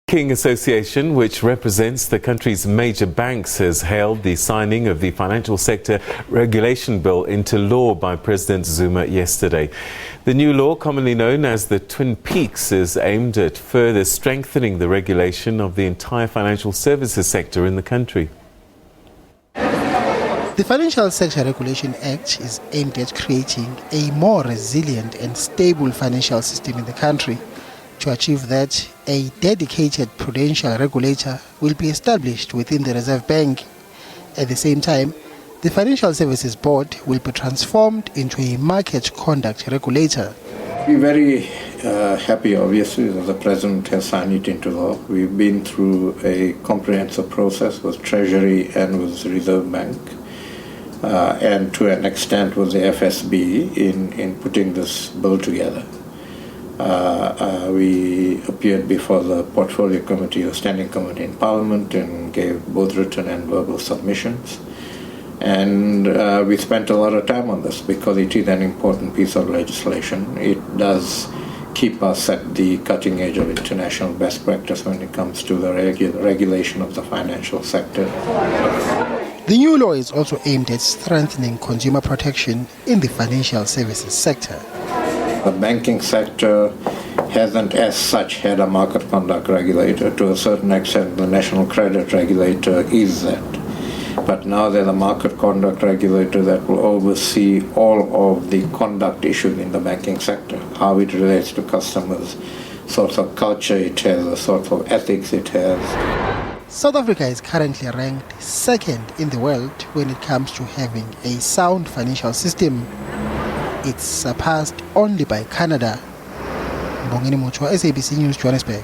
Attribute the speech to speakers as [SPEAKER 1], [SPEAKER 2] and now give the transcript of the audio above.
[SPEAKER 1] Banking Association, which represents the country's major banks, has hailed the signing of the Financial Sector Regulation Bill into law by President Zuma yesterday. The new law, commonly known as the Twin Peaks, is aimed at further strengthening the regulation of the entire financial services sector in the country.
[SPEAKER 2] The Financial Sector Regulation Act is aimed at creating a more resilient and stable financial system in the country. To achieve that, a dedicated prudential regulator will be established within the Reserve Bank. At the same time, the Financial Services Board will be transformed into a market conduct regulator.
[SPEAKER 3] We're very happy, obviously, that the President has signed it into law. We've been through a comprehensive process with Treasury and with the Reserve Bank, and to an extent with the FSB in putting this bill together. We appeared before the Portfolio Committee, the Standing Committee in Parliament, and gave both written and verbal submissions. And we spent a lot of time on this because it is an important piece of legislation. It does keep us at the cutting edge of international best practice when it comes to the regulation of the financial sector.
[SPEAKER 2] The new law is also aimed at strengthening consumer protection in the financial services sector.
[SPEAKER 3] The banking sector hasn't as such had a market conduct regulator. To a certain extent, the national credit regulator is that. But now there's a market conduct regulator that will oversee all of the conduct issues in the banking sector, how it relates to customers, sorts of culture it has, the sorts of ethics it has.
[SPEAKER 2] South Africa is currently ranked second in the world when it comes to having a sound financial system. It's surpassed only by Canada. Mbongeni Muchwa, SABC News, Johannesburg.